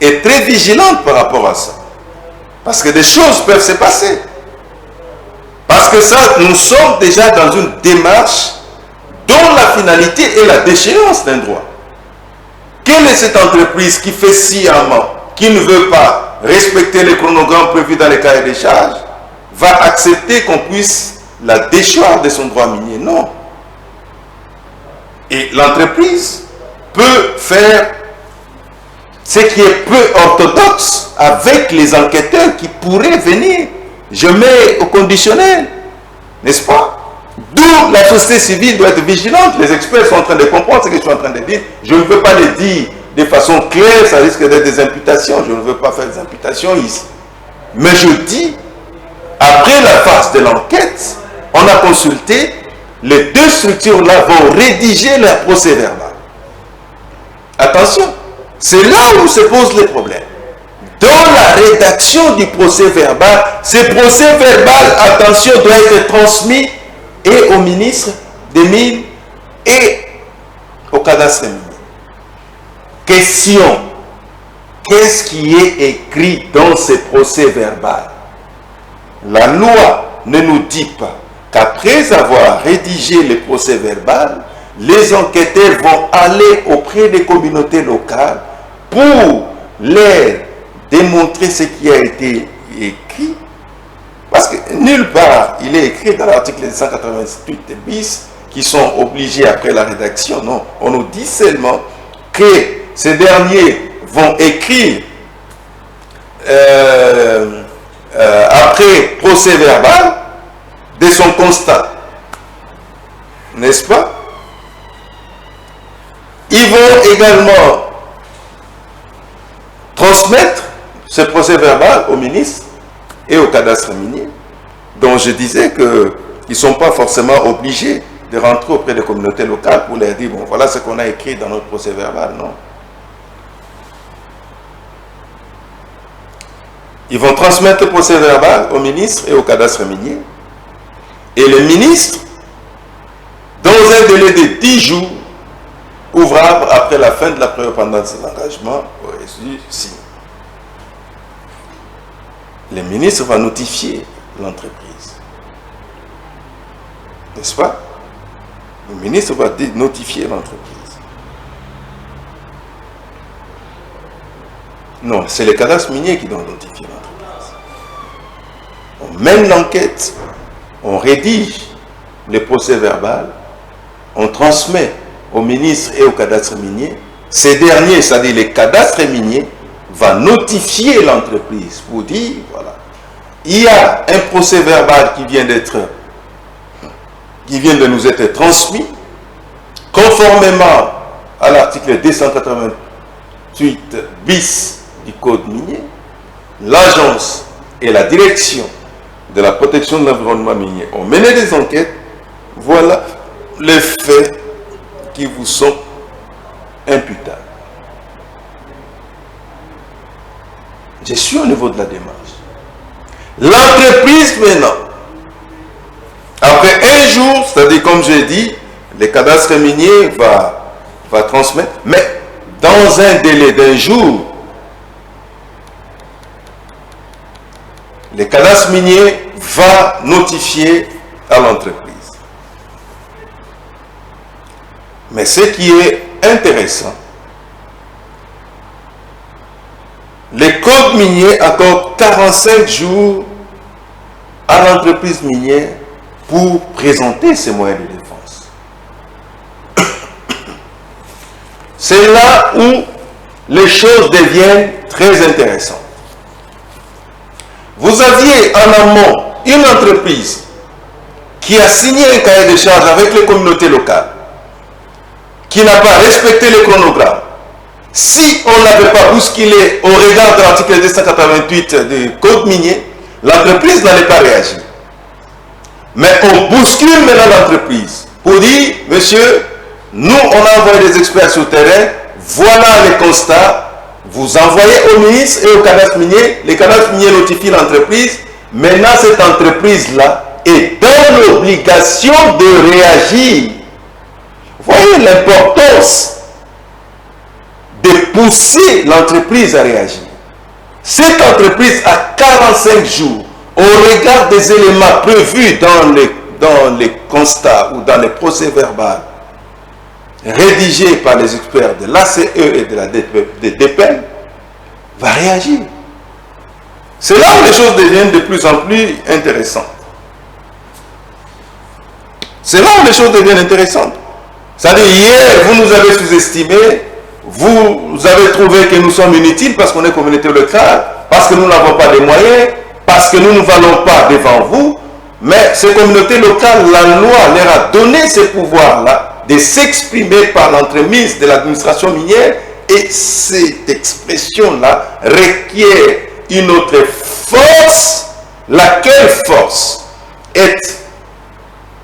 et très vigilante par rapport à ça. Parce que des choses peuvent se passer. Parce que ça, nous sommes déjà dans une démarche dont la finalité est la déchéance d'un droit. Quelle est cette entreprise qui fait sciemment, qui ne veut pas respecter les chronogrammes prévus dans les cahiers des charges, va accepter qu'on puisse la déchoir de son droit minier? Non. Et l'entreprise peut faire ce qui est peu orthodoxe avec les enquêteurs qui pourraient venir. Je mets au conditionnel, n'est-ce pas? D'où la société civile doit être vigilante. Les experts sont en train de comprendre ce que je suis en train de dire. Je ne veux pas le dire de façon claire, ça risque d'être des imputations. Je ne veux pas faire des imputations ici. Mais je dis, après la phase de l'enquête, on a consulté, les deux structures-là vont rédiger leur procès-verbal. Attention, c'est là où se posent les problèmes. Dans la rédaction du procès-verbal, ce procès-verbal, attention, doit être transmis et au ministre des Mines et au cadastre minier. Question, qu'est-ce qui est écrit dans ce procès-verbal? La loi ne nous dit pas qu'après avoir rédigé le procès-verbal, les enquêteurs vont aller auprès des communautés locales pour leur démontrer ce qui a été écrit. Parce que nulle part, il est écrit dans l'article 188 bis qu'ils sont obligés après la rédaction. Non, on nous dit seulement que ces derniers vont écrire après procès verbal de son constat. N'est-ce pas? Ils vont également transmettre ce procès verbal au ministre et au cadastre minier, dont je disais qu'ils ne sont pas forcément obligés de rentrer auprès des communautés locales pour leur dire, bon, voilà ce qu'on a écrit dans notre procès verbal. Non. Ils vont transmettre le procès verbal au ministre et au cadastre minier. Et le ministre, dans un délai de 10 jours, ouvrable après la fin de la période pendant ses engagements, signe. Le ministre va notifier l'entreprise. N'est-ce pas? Le ministre va notifier l'entreprise. Non, c'est le cadastre minier qui doit notifier l'entreprise. On mène l'enquête, on rédige le procès verbal, on transmet au ministre et au cadastre minier. Ces derniers, c'est-à-dire les cadastres miniers, va notifier l'entreprise pour dire, voilà, il y a un procès verbal qui vient de nous être transmis, conformément à l'article 288 bis du Code minier. L'agence et la direction de la protection de l'environnement minier ont mené des enquêtes. Voilà les faits qui vous sont imputables. Je suis au niveau de la démarche. L'entreprise maintenant, après un jour, c'est-à-dire comme j'ai dit, le cadastre minier va transmettre, mais dans un délai d'un jour, le cadastre minier va notifier à l'entreprise. Mais ce qui est intéressant, le code minier accorde 45 jours à l'entreprise minière pour présenter ses moyens de défense. C'est là où les choses deviennent très intéressantes. Vous aviez en amont une entreprise qui a signé un cahier de charges avec les communautés locales, qui n'a pas respecté le chronogramme. Si on n'avait pas bousculé au regard de l'article 288 du Code minier, l'entreprise n'allait pas réagir. Mais on bouscule maintenant l'entreprise pour dire, monsieur, nous on a envoyé des experts sur le terrain, voilà les constats, vous envoyez au ministre et au cadastre minier, les cadastres miniers notifient l'entreprise, maintenant cette entreprise-là est dans l'obligation de réagir. l'importance de pousser l'entreprise à réagir. Cette entreprise a 45 jours au regard des éléments prévus dans les constats ou dans les procès-verbaux rédigés par les experts de l'ACE et de la DPEM, va réagir. C'est là où les choses deviennent de plus en plus intéressantes. C'est là où les choses deviennent intéressantes. C'est-à-dire, hier, vous nous avez sous-estimés, vous avez trouvé que nous sommes inutiles parce qu'on est communauté locale, parce que nous n'avons pas de moyens, parce que nous ne valons pas devant vous. Mais ces communautés locales, la loi leur a donné ce pouvoir-là de s'exprimer par l'entremise de l'administration minière, et cette expression-là requiert une autre force, laquelle force est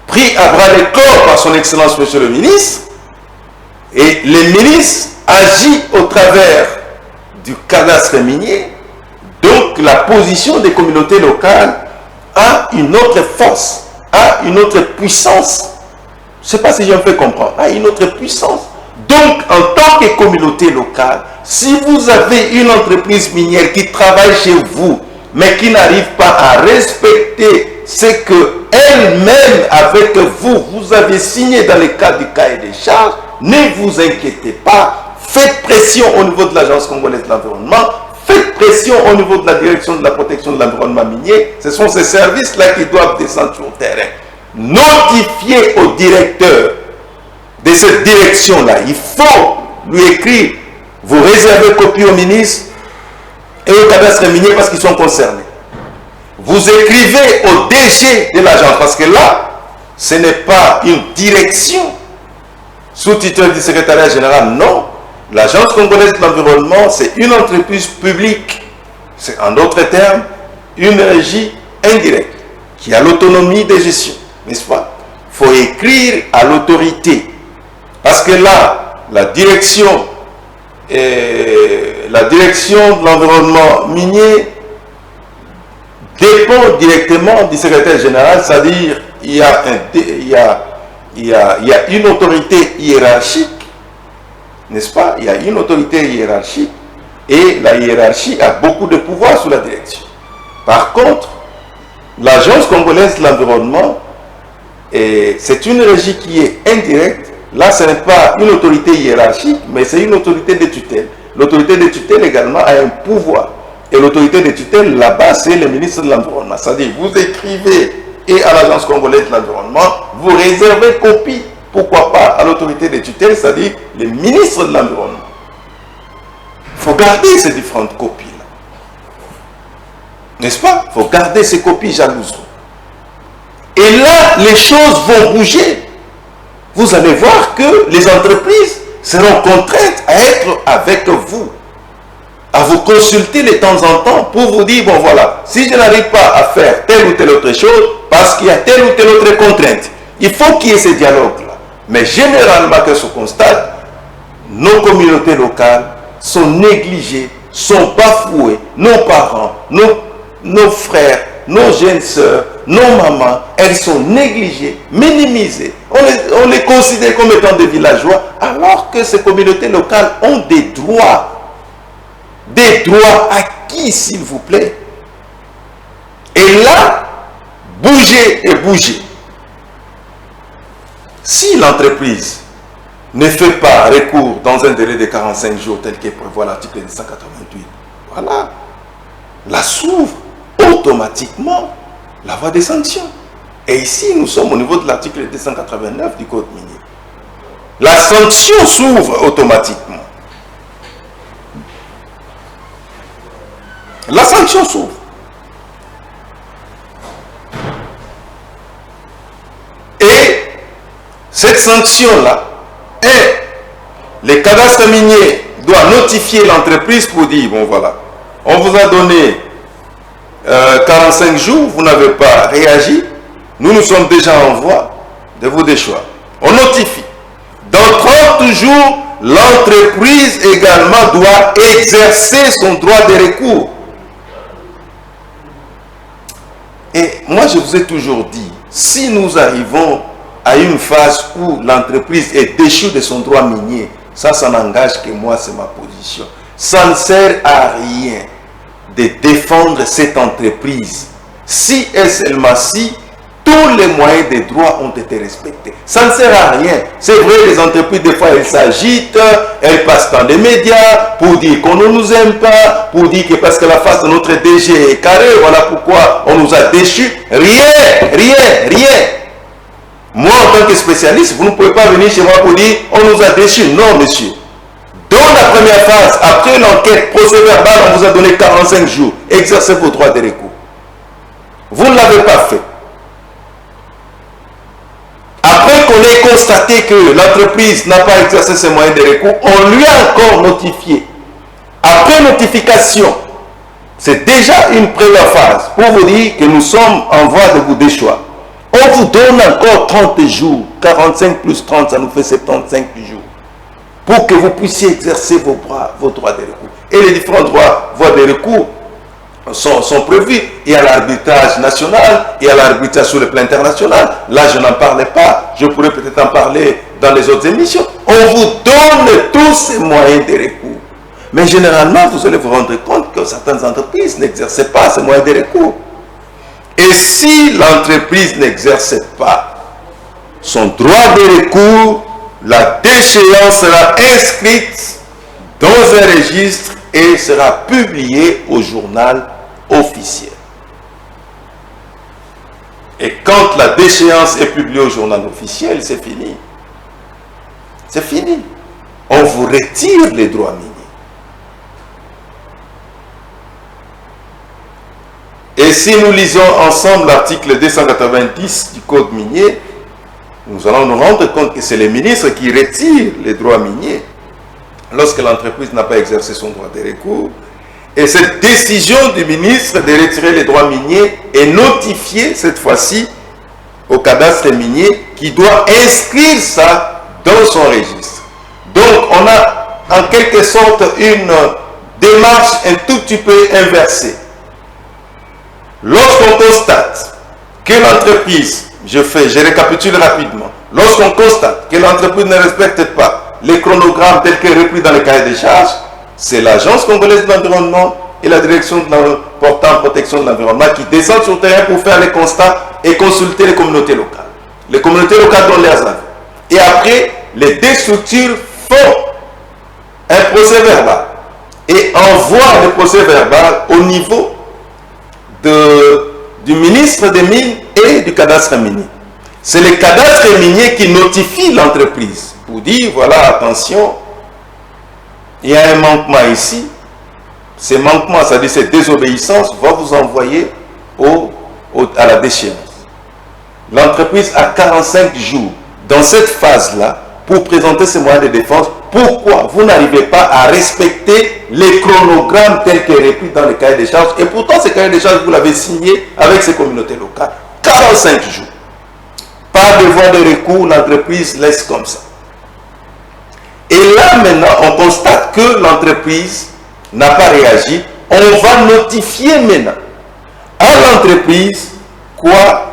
pris à bras le corps par son Excellence Monsieur le Ministre, et le ministre agit au travers du cadastre minier. Donc la position des communautés locales a une autre force, a une autre puissance. Je ne sais pas si je me fais comprendre, a une autre puissance. Donc en tant que communauté locale, si vous avez une entreprise minière qui travaille chez vous, mais qui n'arrive pas à respecter ce que elle-même avec vous, vous avez signé dans le cadre du cahier des charges, ne vous inquiétez pas, faites pression au niveau de l'Agence congolaise de l'environnement, faites pression au niveau de la direction de la protection de l'environnement minier. Ce sont ces services-là qui doivent descendre sur le terrain. Notifiez au directeur de cette direction-là. Il faut lui écrire, vous réservez copie au ministre et au cadastre minier parce qu'ils sont concernés. Vous écrivez au DG de l'agence, parce que là, ce n'est pas une direction sous tutelle du secrétariat général, non. L'Agence congolaise de l'environnement, c'est une entreprise publique. C'est en d'autres termes, une régie indirecte qui a l'autonomie de gestion, n'est-ce pas? Il faut écrire à l'autorité. Parce que là, la direction de l'environnement minier dépend directement du secrétaire général, c'est-à-dire il y a une autorité hiérarchique, n'est-ce pas? Il y a une autorité hiérarchique et la hiérarchie a beaucoup de pouvoir sous la direction. Par contre, l'Agence congolaise de l'environnement, c'est une régie qui est indirecte. Là, ce n'est pas une autorité hiérarchique, mais c'est une autorité de tutelle. L'autorité de tutelle également a un pouvoir. Et l'autorité de tutelle, là-bas, c'est le ministre de l'Environnement. C'est-à-dire, vous écrivez et à l'Agence congolaise de l'environnement, vous réservez copie, pourquoi pas, à l'autorité de tutelle, c'est-à-dire le ministre de l'Environnement. Il faut garder ces différentes copies-là. N'est-ce pas? Il faut garder ces copies jalousement. Et là, les choses vont bouger. Vous allez voir que les entreprises seront contraintes à être avec vous, à vous consulter de temps en temps pour vous dire, bon voilà, si je n'arrive pas à faire telle ou telle autre chose, parce qu'il y a telle ou telle autre contrainte, il faut qu'il y ait ce dialogue-là. Mais généralement, que se constate, nos communautés locales sont négligées, sont bafouées, nos parents, nos frères, nos jeunes sœurs, nos mamans, elles sont négligées, minimisées. On les considère comme étant des villageois, alors que ces communautés locales ont des droits. Des droits acquis, s'il vous plaît. Et là, bougez et bougez. Si l'entreprise ne fait pas recours dans un délai de 45 jours, tel que prévoit l'article 288, voilà, là s'ouvre automatiquement la voie des sanctions. Et ici, nous sommes au niveau de l'article 289 du Code minier. La sanction s'ouvre automatiquement. La sanction s'ouvre. Et cette sanction-là, le cadastre minier doit notifier l'entreprise pour dire, bon voilà, on vous a donné 45 jours, vous n'avez pas réagi, nous sommes déjà en voie de vous déchoir. On notifie. Dans 30 jours, l'entreprise également doit exercer son droit de recours. Et moi, je vous ai toujours dit, si nous arrivons à une phase où l'entreprise est déchue de son droit minier, ça n'engage que moi, c'est ma position. Ça ne sert à rien de défendre cette entreprise si et seulement si tous les moyens des droits ont été respectés. Ça ne sert à rien. C'est vrai, les entreprises, des fois, elles s'agitent, elles passent dans les médias pour dire qu'on ne nous aime pas, pour dire que parce que la face de notre DG est carrée, voilà pourquoi on nous a déchus. Rien. Moi, en tant que spécialiste, vous ne pouvez pas venir chez moi pour dire on nous a déchus. Non, monsieur. Dans la première phase, après l'enquête procès-verbal, on vous a donné 45 jours. Exercez vos droits de recours. Vous ne l'avez pas fait. Après qu'on ait constaté que l'entreprise n'a pas exercé ses moyens de recours, on lui a encore notifié. Après notification, c'est déjà une première phase pour vous dire que nous sommes en voie de vous déchoir. On vous donne encore 30 jours. 45 plus 30, ça nous fait 75 jours. Pour que vous puissiez exercer vos droits de recours. Et les différents voies de recours sont prévus. Il y a l'arbitrage national, il y a l'arbitrage sur le plan international. Là, je n'en parlais pas. Je pourrais peut-être en parler dans les autres émissions. On vous donne tous ces moyens de recours. Mais généralement, vous allez vous rendre compte que certaines entreprises n'exercent pas ces moyens de recours. Et si l'entreprise n'exerce pas son droit de recours, la déchéance sera inscrite dans un registre et sera publiée au journal officiel. Et quand la déchéance est publiée au journal officiel, c'est fini. C'est fini. On vous retire les droits miniers. Et si nous lisons ensemble l'article 290 du Code minier, nous allons nous rendre compte que c'est le ministre qui retire les droits miniers lorsque l'entreprise n'a pas exercé son droit de recours. Et cette décision du ministre de retirer les droits miniers est notifiée cette fois-ci au cadastre minier qui doit inscrire ça dans son registre. Donc on a en quelque sorte une démarche un tout petit peu inversée. Lorsqu'on constate que l'entreprise, je récapitule rapidement, lorsqu'on constate que l'entreprise ne respecte pas les chronogrammes tels que repris dans le cahier des charges, c'est l'Agence congolaise de l'environnement et la direction portant protection de l'environnement qui descendent sur le terrain pour faire les constats et consulter les communautés locales. Les communautés locales donnent leurs avis. Et après, les deux structures font un procès verbal et envoient le procès verbal au niveau du ministre des Mines et du cadastre minier. C'est le cadastre minier qui notifie l'entreprise pour dire, voilà, attention, il y a un manquement ici. Ce manquement, c'est-à-dire cette désobéissance, va vous envoyer à la déchéance. L'entreprise a 45 jours dans cette phase-là pour présenter ses moyens de défense. Pourquoi vous n'arrivez pas à respecter les chronogrammes tels que repris dans le cahier des charges? Et pourtant, ce cahier des charges, vous l'avez signé avec ces communautés locales. 45 jours. Pas de voie de recours, l'entreprise laisse comme ça. Et là, maintenant, on constate que l'entreprise n'a pas réagi. On va notifier maintenant à l'entreprise quoi?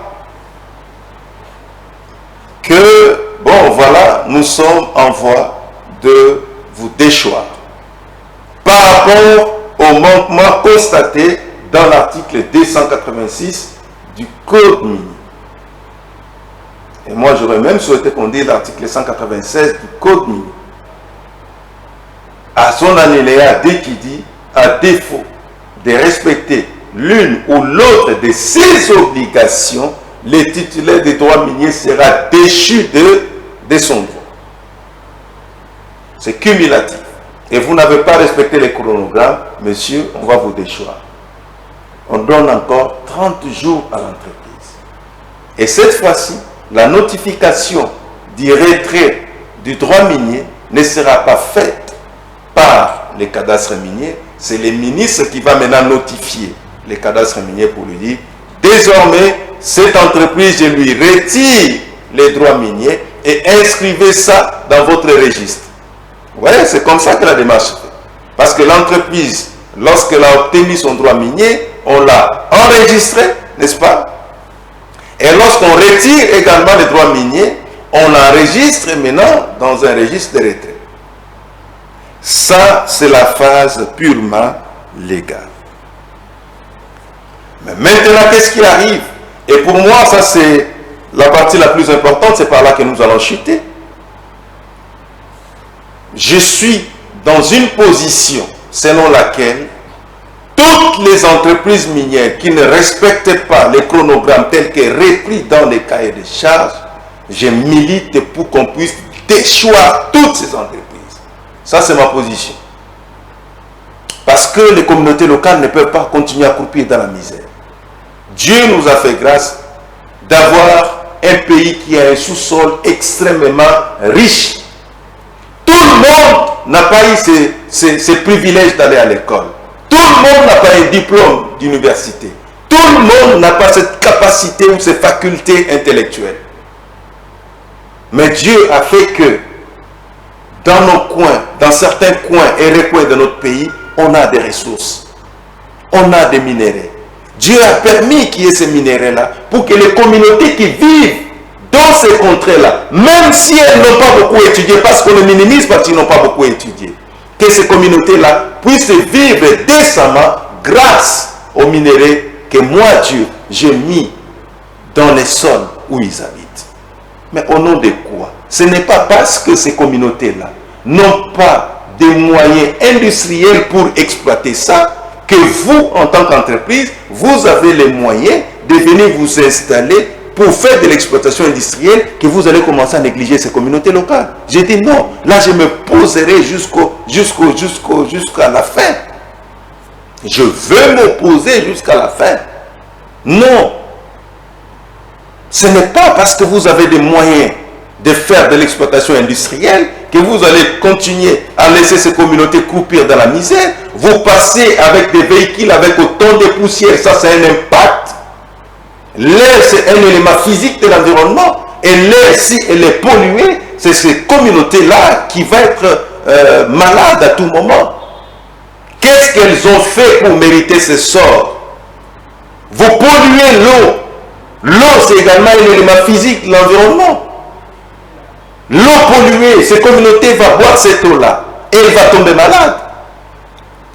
Que, bon, voilà, nous sommes en voie de vous déchoir par rapport au manquement constaté dans l'article 286 du Code minier. Et moi, j'aurais même souhaité qu'on dise l'article 196 du Code minier. À son alinéa D qui dit, à défaut de respecter l'une ou l'autre de ses obligations, le titulaire des droits miniers sera déchu de son droit. C'est cumulatif. Et vous n'avez pas respecté les chronogrammes, monsieur, on va vous déchoir. On donne encore 30 jours à l'entreprise. Et cette fois-ci, la notification du retrait du droit minier ne sera pas faite par les cadastres miniers. C'est le ministre qui va maintenant notifier les cadastres miniers pour lui dire, désormais, cette entreprise, je lui retire les droits miniers et inscrivez ça dans votre registre. Vous voyez, c'est comme ça que la démarche se fait. Parce que l'entreprise, lorsqu'elle a obtenu son droit minier, on l'a enregistré, n'est-ce pas? Et lorsqu'on retire également les droits miniers, on enregistre maintenant dans un registre de retrait. Ça, c'est la phase purement légale. Mais maintenant, qu'est-ce qui arrive? Et pour moi, ça c'est la partie la plus importante, c'est par là que nous allons chuter. Je suis dans une position selon laquelle toutes les entreprises minières qui ne respectent pas les chronogrammes tels que repris dans les cahiers de charges, je milite pour qu'on puisse déchoir toutes ces entreprises. Ça, c'est ma position. Parce que les communautés locales ne peuvent pas continuer à croupir dans la misère. Dieu nous a fait grâce d'avoir un pays qui a un sous-sol extrêmement riche. Tout le monde n'a pas eu ces privilèges d'aller à l'école. Tout le monde n'a pas un diplôme d'université. Tout le monde n'a pas cette capacité ou ces facultés intellectuelles. Mais Dieu a fait que dans nos coins, dans certains coins et recoins de notre pays, on a des ressources. On a des minéraux. Dieu a permis qu'il y ait ces minéraux-là pour que les communautés qui vivent dans ces contrées-là, même si elles n'ont pas beaucoup étudié, parce qu'on les minimise parce qu'ils n'ont pas beaucoup étudié, que ces communautés-là puissent vivre décemment grâce aux minéraux que moi, Dieu, j'ai mis dans les sols où ils habitent. Mais au nom de quoi? Ce n'est pas parce que ces communautés-là n'ont pas des moyens industriels pour exploiter ça que vous, en tant qu'entreprise, vous avez les moyens de venir vous installer pour faire de l'exploitation industrielle, que vous allez commencer à négliger ces communautés locales. J'ai dit non, là je me poserai jusqu'à la fin. Je veux m'opposer jusqu'à la fin. Non. Ce n'est pas parce que vous avez des moyens de faire de l'exploitation industrielle que vous allez continuer à laisser ces communautés croupir dans la misère. Vous passez avec des véhicules avec autant de poussière, ça c'est un impact. L'air c'est un élément physique de l'environnement et l'air si elle est polluée, c'est ces communautés-là qui vont être malades à tout moment. Qu'est-ce qu'elles ont fait pour mériter ce sort? Vous polluez l'eau. L'eau c'est également un élément physique de l'environnement. L'eau polluée, ces communautés vont boire cette eau-là et elle va tomber malade.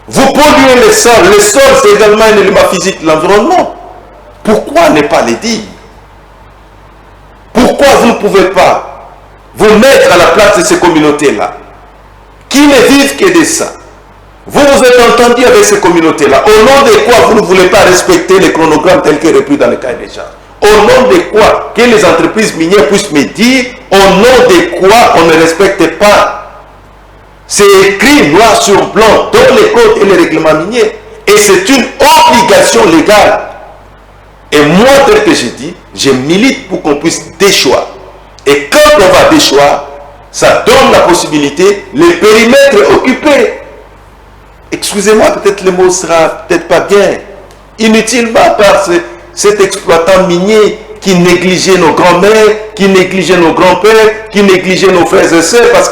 Vous polluez le sol c'est également un élément physique de l'environnement. Pourquoi ne pas le dire? Pourquoi vous ne pouvez pas vous mettre à la place de ces communautés-là qui ne vivent que de ça? Vous vous êtes entendu avec ces communautés-là. Au nom de quoi vous ne voulez pas respecter les chronogrammes tels que repris dans le cahier des charges? Au nom de quoi que les entreprises minières puissent me dire au nom de quoi on ne respecte pas? C'est écrit noir sur blanc dans les codes et les règlements miniers. Et c'est une obligation légale. Et moi, tel que j'ai dit, je milite pour qu'on puisse déchoir. Et quand on va déchoir, ça donne la possibilité, les périmètres occupés. Excusez-moi, peut-être le mot sera peut-être pas bien. Inutilement par cet exploitant minier qui négligeait nos grands-mères, qui négligeait nos grands-pères, qui négligeait nos frères et sœurs parce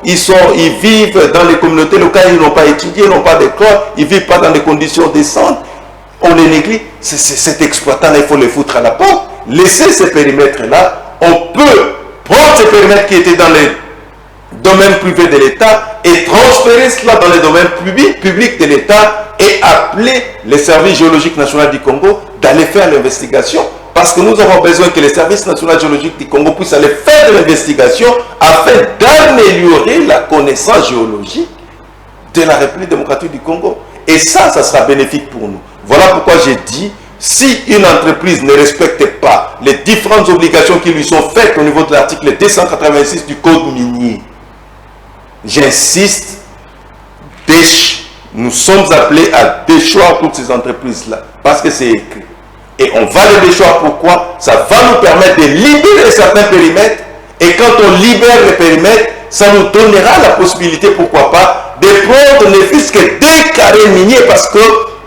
ils vivent dans les communautés locales, ils n'ont pas étudié, ils n'ont pas d'école, ils ne vivent pas dans des conditions décentes. On les néglige. Cet exploitant-là, il faut le foutre à la porte. Laisser ces périmètres-là. On peut prendre ces périmètres qui étaient dans les domaines privés de l'État et transférer cela dans les domaines publics de l'État et appeler les services géologiques nationaux du Congo d'aller faire l'investigation. Parce que nous avons besoin que les services nationaux géologiques du Congo puissent aller faire de l'investigation afin d'améliorer la connaissance géologique de la République démocratique du Congo. Et ça sera bénéfique pour nous. Voilà pourquoi j'ai dit, si une entreprise ne respecte pas les différentes obligations qui lui sont faites au niveau de l'article 286 du Code minier, j'insiste, nous sommes appelés à déchoir toutes ces entreprises-là, parce que c'est écrit. Et on va les déchoir, pourquoi? Ça va nous permettre de libérer certains périmètres, et quand on libère les périmètres, ça nous donnera la possibilité, pourquoi pas, de prendre ne fût-ce que 2 carrés miniers, parce que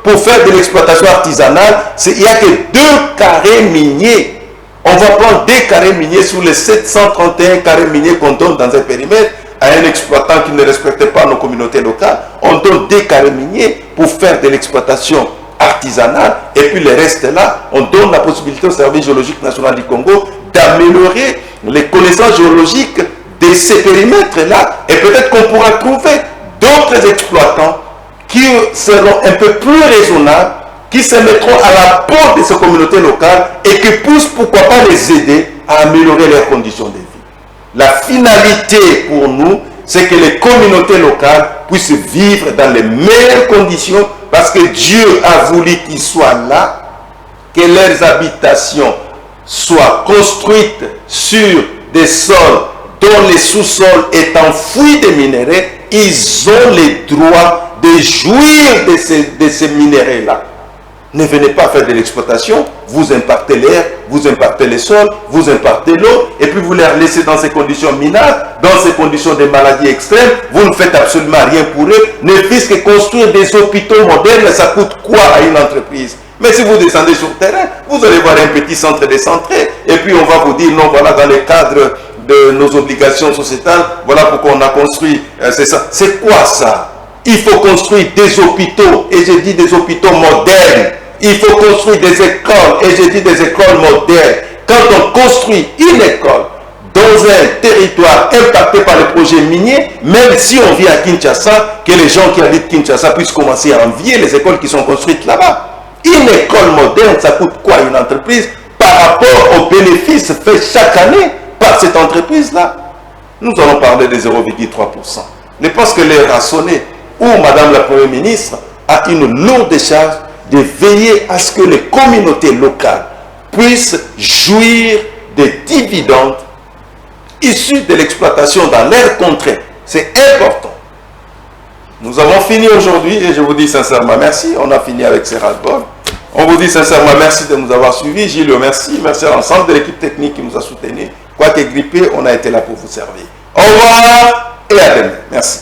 pour faire de l'exploitation artisanale, il n'y a que 2 carrés miniers. On va prendre 2 carrés miniers sur les 731 carrés miniers qu'on donne dans un périmètre à un exploitant qui ne respecte pas nos communautés locales. On donne 2 carrés miniers pour faire de l'exploitation artisanale, et puis le reste là, on donne la possibilité au Service géologique national du Congo d'améliorer les connaissances géologiques de ces périmètres-là, et peut-être qu'on pourra trouver d'autres exploitants qui seront un peu plus raisonnables, qui se mettront à la porte de ces communautés locales et qui puissent, pourquoi pas, les aider à améliorer leurs conditions de vie. La finalité pour nous, c'est que les communautés locales puissent vivre dans les meilleures conditions parce que Dieu a voulu qu'ils soient là, que leurs habitations soient construites sur des sols dont les sous-sols est enfouis de minéraux. Ils ont les droits de jouir de ces minéraux-là. Ne venez pas faire de l'exploitation, vous impactez l'air, vous impactez les sols, vous impactez l'eau, et puis vous les laissez dans ces conditions minables, dans ces conditions de maladies extrêmes, vous ne faites absolument rien pour eux, ne fût-ce que construire des hôpitaux modernes, ça coûte quoi à une entreprise? Mais si vous descendez sur le terrain, vous allez voir un petit centre décentré, et puis on va vous dire, non, voilà, dans le cadre de nos obligations sociétales, voilà pourquoi on a construit, c'est ça. C'est quoi ça? Il faut construire des hôpitaux, et je dis des hôpitaux modernes. Il faut construire des écoles, et je dis des écoles modernes. Quand on construit une école dans un territoire impacté par les projets miniers, même si on vit à Kinshasa, que les gens qui habitent Kinshasa puissent commencer à envier les écoles qui sont construites là-bas. Une école moderne, ça coûte quoi à une entreprise par rapport aux bénéfices faits chaque année par cette entreprise-là? Nous allons parler de 0,3%. Je pense que les raisonnés ou Madame la Première ministre a une lourde charge de veiller à ce que les communautés locales puissent jouir des dividendes issus de l'exploitation dans leur contrée. C'est important. Nous avons fini aujourd'hui et je vous dis sincèrement merci. On a fini avec ces ras-le-bol. On vous dit sincèrement merci de nous avoir suivis. Gilles, merci. Merci à l'ensemble de l'équipe technique qui nous a soutenus. Quoique grippé, on a été là pour vous servir. Au revoir et à demain. Merci.